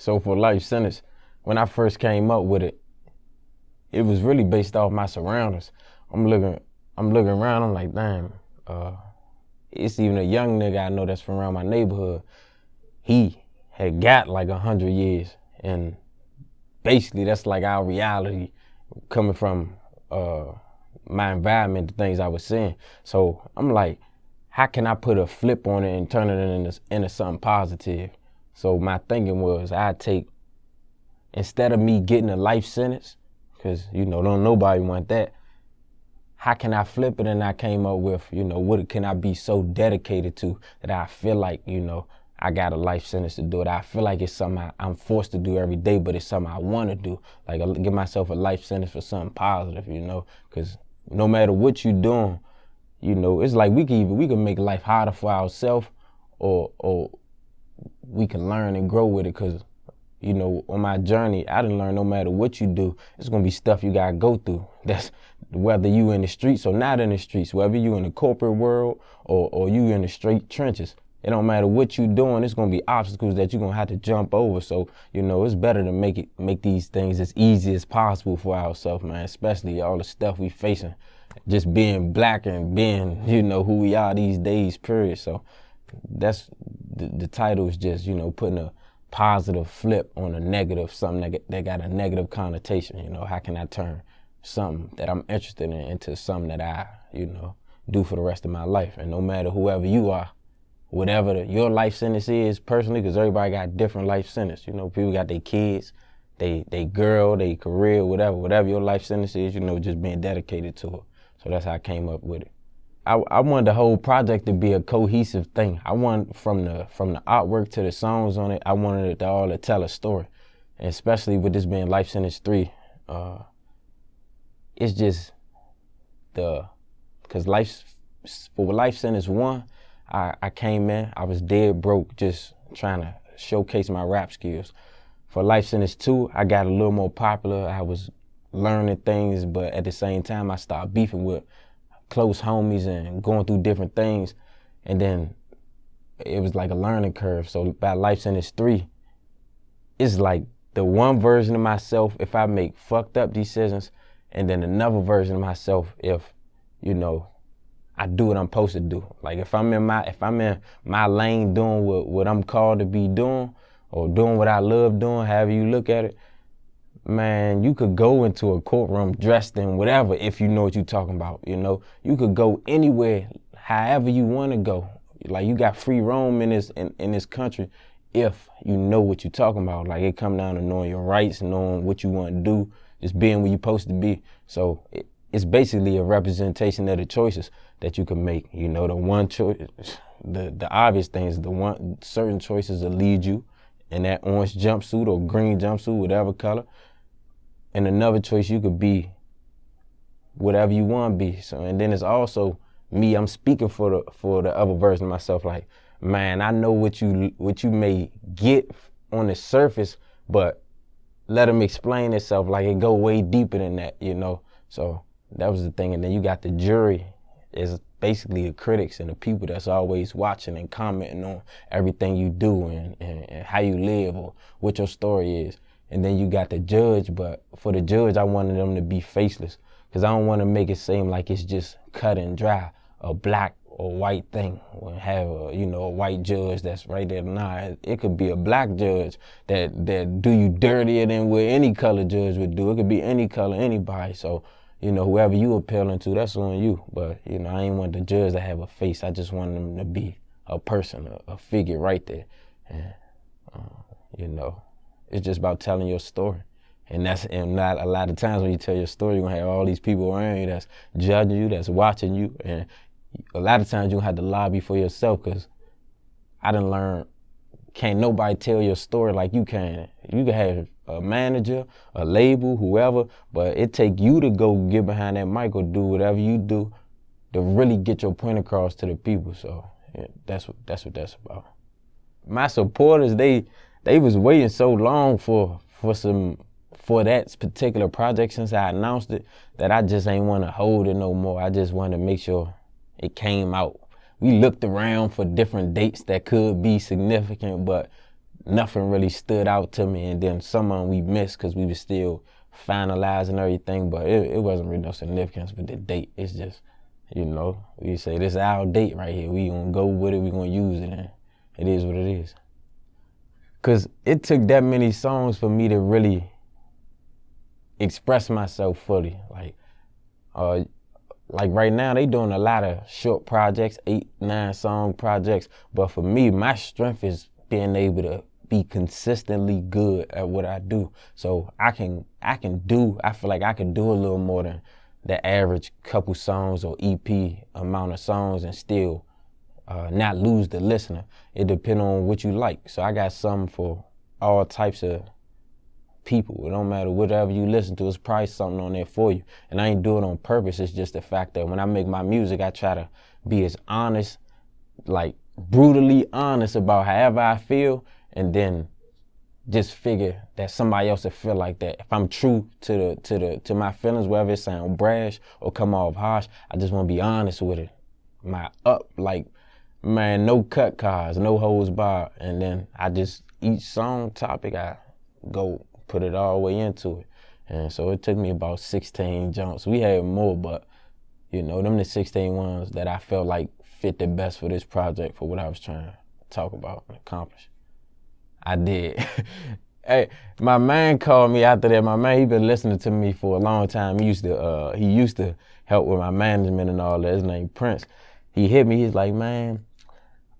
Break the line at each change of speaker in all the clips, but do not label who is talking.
So for life sentence, when I first came up with it, it was really based off my surroundings. I'm looking around, I'm like, damn, it's even a young nigga I know that's from around my neighborhood. He had got like 100 years, and basically that's like our reality coming from my environment, the things I was seeing. So I'm like, how can I put a flip on it and turn it into something positive? So my thinking was, I'd take, instead of me getting a life sentence, because, don't nobody want that, how can I flip it? And I came up with, what can I be so dedicated to that I feel like, I got a life sentence to do it. I feel like it's something I'm forced to do every day, but it's something I want to do. Like, give myself a life sentence for something positive, because no matter what you're doing, it's like we can make life harder for ourselves, or we can learn and grow with it. Because, on my journey, I done learned no matter what you do, it's going to be stuff you got to go through. That's whether you in the streets or not in the streets, whether you in the corporate world or you in the straight trenches. It don't matter what you doing, it's going to be obstacles that you're going to have to jump over. So, it's better to make these things as easy as possible for ourselves, man, especially all the stuff we facing. Just being black and being, who we are these days, period. So that's the title is just, putting a positive flip on a negative, something that got a negative connotation. How can I turn something that I'm interested in into something that I, do for the rest of my life? And no matter whoever you are, whatever your life sentence is personally, because everybody got different life sentence. People got their kids, they girl, they career, whatever your life sentence is, just being dedicated to it. So that's how I came up with it. I wanted the whole project to be a cohesive thing. I wanted from the artwork to the songs on it, I wanted it all to tell a story. And especially with this being Life Sentence 3, it's just because for Life Sentence 1, I came in, I was dead broke, just trying to showcase my rap skills. For Life Sentence 2, I got a little more popular. I was learning things, but at the same time, I started beefing with close homies and going through different things. And then it was like a learning curve. So by Life Sentence 3, it's like the one version of myself if I make fucked up decisions, and then another version of myself if, I do what I'm supposed to do. Like if I'm in my lane doing what I'm called to be doing, or doing what I love doing, however you look at it, man, you could go into a courtroom dressed in whatever if you know what you're talking about, You could go anywhere, however you want to go. Like you got free roam in this country if you know what you're talking about. Like it come down to knowing your rights, knowing what you want to do, just being where you're supposed to be. So it's basically a representation of the choices that you can make. The one choice, the obvious things, certain choices will lead you in that orange jumpsuit or green jumpsuit, whatever color. And another choice, you could be whatever you want to be. So, and then it's also me, I'm speaking for the other version of myself. Like, man, I know what you may get on the surface, but let them explain itself. Like it go way deeper than that, So that was the thing. And then you got the jury is basically the critics and the people that's always watching and commenting on everything you do and how you live or what your story is. And then you got the judge, but for the judge, I wanted them to be faceless because I don't want to make it seem like it's just cut and dry, a black or white thing. Or have a white judge that's right there. Nah, it could be a black judge that do you dirtier than what any color judge would do. It could be any color, anybody. So, whoever you appealing to, that's on you. But, I ain't want the judge to have a face. I just wanted them to be a person, a figure right there. And, it's just about telling your story. And not a lot of times when you tell your story, you're going to have all these people around you that's judging you, that's watching you. And a lot of times you have to lobby for yourself because I done learned, can't nobody tell your story like you can. You can have a manager, a label, whoever, but it take you to go get behind that mic or do whatever you do to really get your point across to the people. So yeah, that's what that's about. My supporters, they was waiting so long for that particular project since I announced it that I just ain't want to hold it no more. I just wanted to make sure it came out. We looked around for different dates that could be significant, but nothing really stood out to me, and then some of them we missed because we were still finalizing everything, but it wasn't really no significance with the date. It's just, you know, we say this is our date right here. We gonna go with it, we gonna use it, and it is what it is. Cause it took that many songs for me to really express myself fully. Like right now they doing a lot of short projects, 8-9 song projects, but for me, my strength is being able to be consistently good at what I do. So I feel like I can do a little more than the average couple songs or EP amount of songs and still not lose the listener. It depends on what you like. So I got something for all types of people. It don't matter whatever you listen to, it's probably something on there for you. And I ain't do it on purpose. It's just the fact that when I make my music, I try to be as honest, like brutally honest about however I feel, and then just figure that somebody else will feel like that. If I'm true to my feelings, whether it sound brash or come off harsh, I just want to be honest with it. Man, no cut cards, no holds barred, and then each song topic, I go put it all the way into it. And so it took me about 16 jumps. We had more, but you know, them the 16 ones that I felt like fit the best for this project, for what I was trying to talk about and accomplish. I did. Hey, my man called me after that. My man, he been listening to me for a long time. He used to help with my management and all that. His name Prince. He hit me. He's like, man,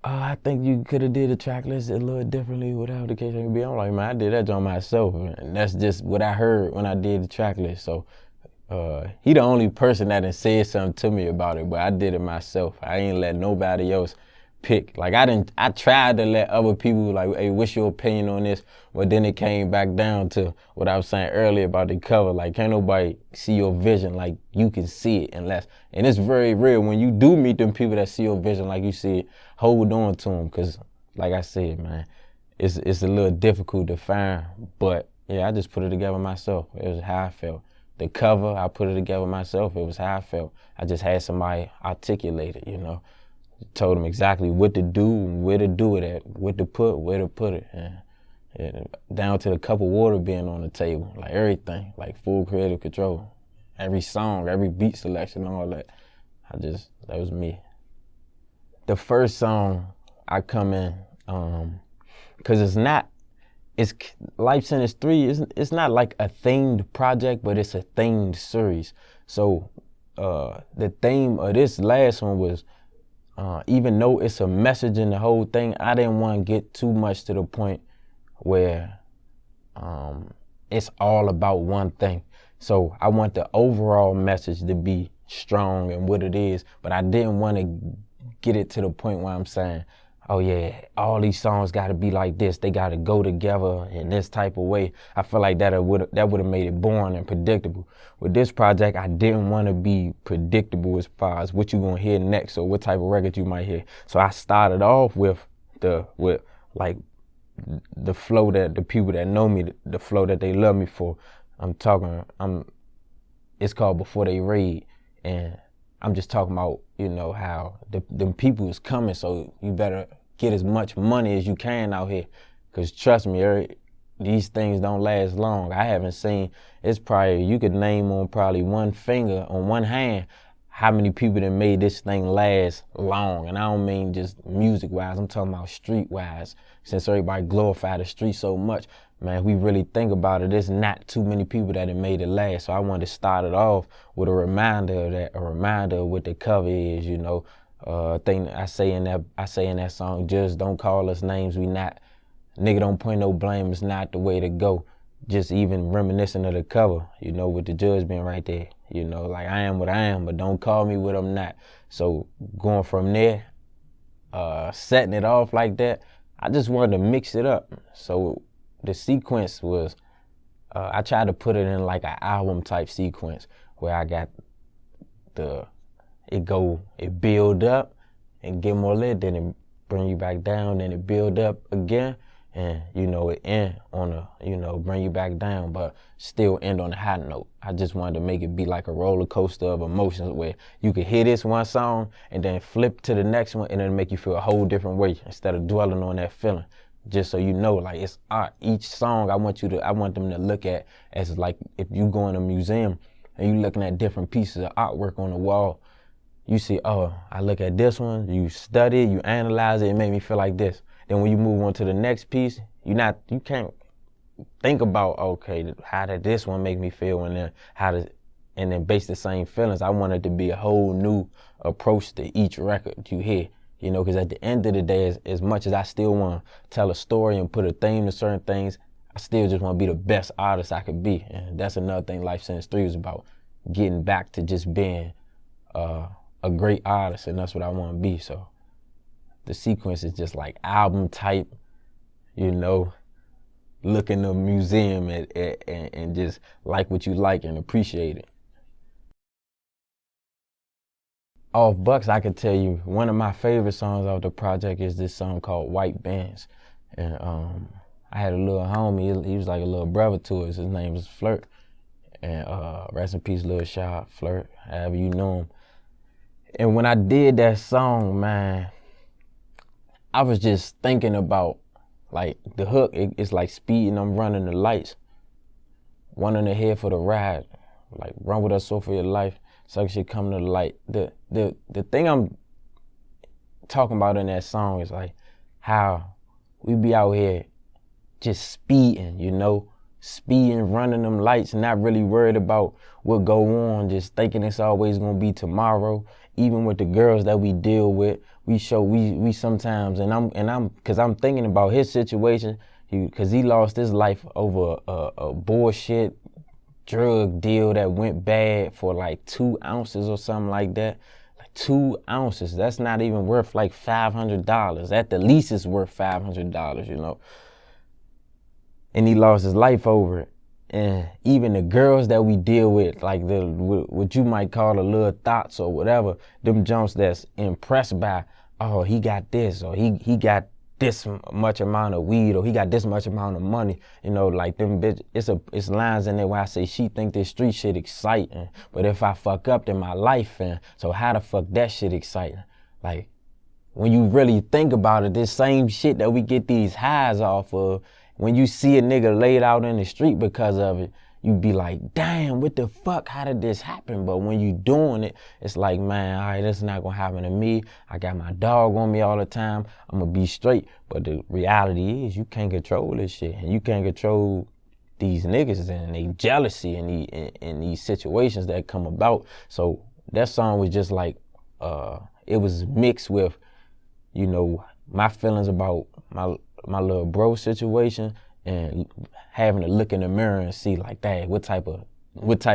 I think you could have did the track list a little differently, whatever the case may be. I'm like, man, I did that joint myself, and that's just what I heard when I did the track list. So he the only person that done said something to me about it, but I did it myself. I ain't let nobody else pick. Like I tried to let other people like, hey, what's your opinion on this? But then it came back down to what I was saying earlier about the cover. Like, can't nobody see your vision like you can see it and it's very real. When you do meet them people that see your vision like you see it, hold on to them. Cause like I said, man, it's a little difficult to find, but yeah, I just put it together myself. It was how I felt. The cover, I put it together myself. It was how I felt. I just had somebody articulate it, you know. Told them exactly what to do, where to do it at, what to put, where to put it. And down to the cup of water being on the table, like everything, like full creative control. Every song, every beat selection, all that. That was me. The first song I come in, cause it's Life Sentence 3, it's not like a themed project, but it's a themed series. So the theme of this last one was, even though it's a message in the whole thing, I didn't want to get too much to the point where it's all about one thing. So I want the overall message to be strong and what it is, but I didn't want to get it to the point where I'm saying, oh yeah, all these songs got to be like this. They got to go together in this type of way. I feel like that would have made it boring and predictable. With this project, I didn't want to be predictable as far as what you're going to hear next or what type of record you might hear. So I started off with the flow that the people that know me, the flow that they love me for. It's called Before They Raid, and I'm just talking about, you know, how them people is coming, so you better get as much money as you can out here. Because trust me, these things don't last long. I haven't seen, it's probably, you could name on probably one finger, on one hand, how many people that made this thing last long. And I don't mean just music-wise, I'm talking about street-wise. Since everybody glorify the street so much, man, we really think about it, there's not too many people that have made it last. So I wanted to start it off with a reminder of that, a reminder of what the cover is, you know. Thing I say in that song, just don't call us names we not. Nigga, don't point no blame, it's not the way to go. Just even reminiscent of the cover, you know, with the judge being right there. You know, like I am what I am, but don't call me what I'm not. So going from there, setting it off like that, I just wanted to mix it up. So the sequence was, I tried to put it in like an album type sequence where I got it build up and get more lit, then it bring you back down, then it build up again, and you know, it end on a, you know, bring you back down, but still end on a high note. I just wanted to make it be like a roller coaster of emotions where you could hear this one song and then flip to the next one and it'll make you feel a whole different way instead of dwelling on that feeling. just so you know, like, it's art. Each song I want them to look at as like, if you go in a museum and you looking at different pieces of artwork on the wall, you see, oh, I look at this one, you study it, you analyze it, it made me feel like this. Then when you move on to the next piece, you can't think about, okay, how did this one make me feel, and then base the same feelings. I want it to be a whole new approach to each record you hear. You know, because at the end of the day, as much as I still want to tell a story and put a theme to certain things, I still just want to be the best artist I could be. And that's another thing Life Sentence 3 was about, getting back to just being a great artist, and that's what I want to be. So the sequence is just like album type, you know, look in the museum and just like what you like and appreciate it. Off Bucks, I could tell you one of my favorite songs off the project is this song called White Bands. And I had a little homie, he was like a little brother to us. His name was Flirt. And rest in peace, Lil Sharp, Flirt, however you know him. And when I did that song, man, I was just thinking about, like, the hook, it's like speeding, I'm running the lights. One in the head for the ride, like, run with us so for your life. So shit come to the light. The thing I'm talking about in that song is like how we be out here just speeding, you know, speeding, running them lights, not really worried about what go on, just thinking it's always gonna be tomorrow. Even with the girls that we deal with, we sometimes, and I'm thinking about his situation, cause he lost his life over a bullshit drug deal that went bad for like 2 ounces or something like that. Like 2 ounces, that's not even worth like $500. At the least it's worth $500, you know. And he lost his life over it. And even the girls that we deal with, like what you might call the little thoughts or whatever, them jumps that's impressed by, oh, he got this, or he got this much amount of weed, or he got this much amount of money, you know, like them bitch, it's lines in there where I say she think this street shit exciting, but if I fuck up, then my life, and so how the fuck that shit exciting? Like, when you really think about it, this same shit that we get these highs off of, when you see a nigga laid out in the street because of it, you be like, damn, what the fuck, how did this happen? But when you doing it, it's like, man, all right, this is not gonna happen to me. I got my dog on me all the time. I'm gonna be straight. But the reality is you can't control this shit. And you can't control these niggas and they jealousy and these situations that come about. So that song was just like, it was mixed with, you know, my feelings about my little bro situation, and having to look in the mirror and see like, dang, what type of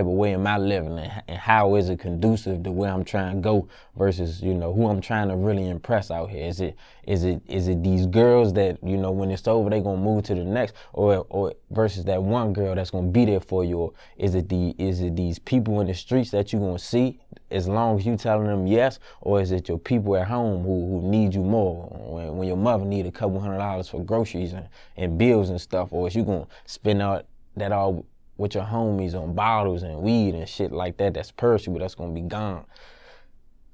way am I living, and how is it conducive to where I'm trying to go versus, you know, who I'm trying to really impress out here. Is it these girls that, you know, when it's over they gonna move to the next, or versus that one girl that's gonna be there for you, or is it these people in the streets that you gonna see as long as you telling them yes, or is it your people at home who need you more when your mother need a couple $100 for groceries and bills and stuff, or is you gonna spend that all with your homies on bottles and weed and shit like that that's perishable, that's gonna be gone.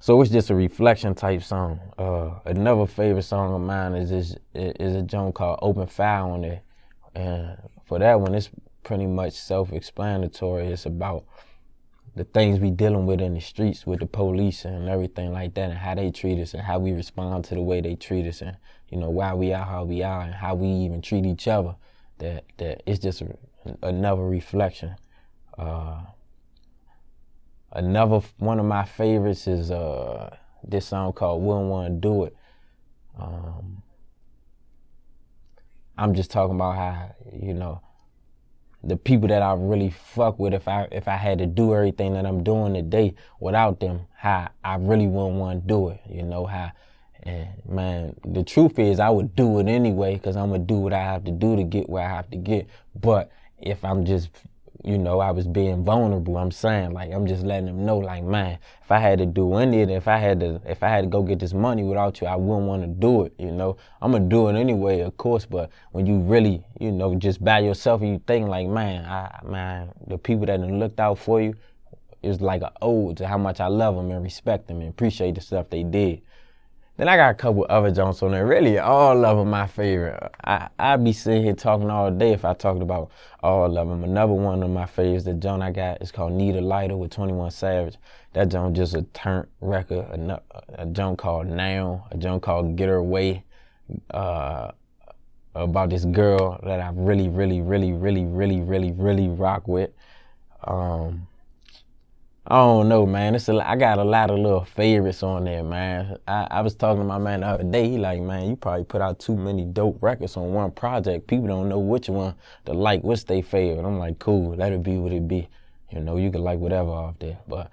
So it's just a reflection type song. Another favorite song of mine is a joint called Open Fire on there. And for that one, it's pretty much self-explanatory. It's about the things we dealing with in the streets with the police and everything like that, and how they treat us and how we respond to the way they treat us, and, you know, why we are how we are and how we even treat each other. That it's just another reflection. Another one of my favorites is this song called Wouldn't Want to Do It. I'm just talking about how, you know, the people that I really fuck with, if I had to do everything that I'm doing today without them, how I really wouldn't want to do it, you know, how, and man, the truth is I would do it anyway, because I'm going to do what I have to do to get where I have to get. But if I'm just, you know, I was being vulnerable, I'm saying, like, I'm just letting them know, like, man, if I had to do anything, if I had to go get this money without you, I wouldn't want to do it, you know. I'm going to do it anyway, of course, but when you really, you know, just by yourself and you think like, man, the people that done looked out for you, is like an ode to how much I love them and respect them and appreciate the stuff they did. Then I got a couple other joints on there. Really, all of them my favorite. I'd be sitting here talking all day if I talked about all of them. Another one of my favorites, the joint I got is called Need a Lighter with 21 Savage. That joint just a turnt record. A joint called Now. A joint called Get Her Way. About this girl that I really rock with. I don't know, man. I got a lot of little favorites on there, man. I was talking to my man the other day. He like, man, you probably put out too many dope records on one project. People don't know which one to like, what's their favorite. I'm like, cool, let it be what it be. You know, you can like whatever off there. But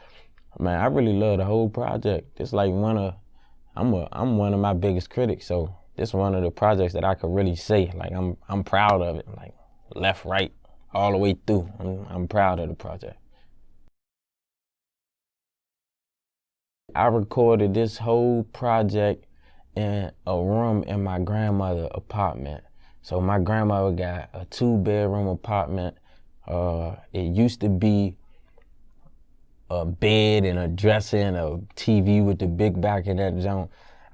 man, I really love the whole project. It's like I'm one of my biggest critics, so this is one of the projects that I could really say, like I'm proud of it. Like left, right, all the way through. I'm proud of the project. I recorded this whole project in a room in my grandmother's apartment. So my grandmother got a 2-bedroom apartment. It used to be a bed and a dresser and a TV with the big back in that joint.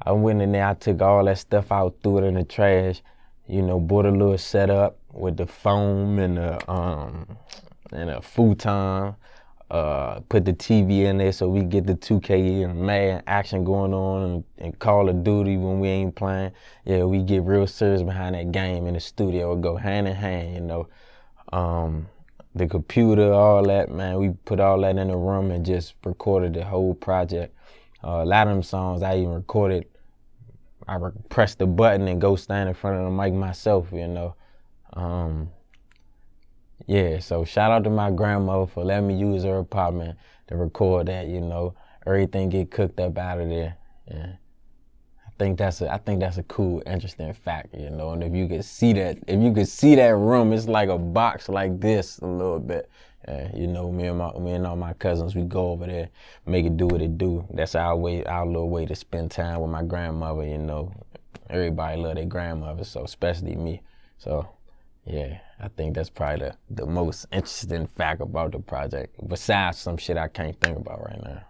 I went in there, I took all that stuff out, threw it in the trash, you know, bought a little setup with the foam and a futon. Put the TV in there so we get the 2K and mad action going on and Call of Duty when we ain't playing. Yeah, we get real serious behind that game in the studio. It go hand in hand, you know. The computer, all that, man, we put all that in the room and just recorded the whole project. A lot of them songs I even recorded, I press the button and go stand in front of the mic myself, you know. Yeah, so shout out to my grandmother for letting me use her apartment to record that, you know. Everything get cooked up out of there. Yeah. I think that's a cool, interesting fact, you know. And if you could see that room, it's like a box like this a little bit. You know, me and all my cousins, we go over there, make it do what it do. That's our little way to spend time with my grandmother, you know. Everybody love their grandmother, so especially me. So yeah, I think that's probably the most interesting fact about the project, besides some shit I can't think about right now.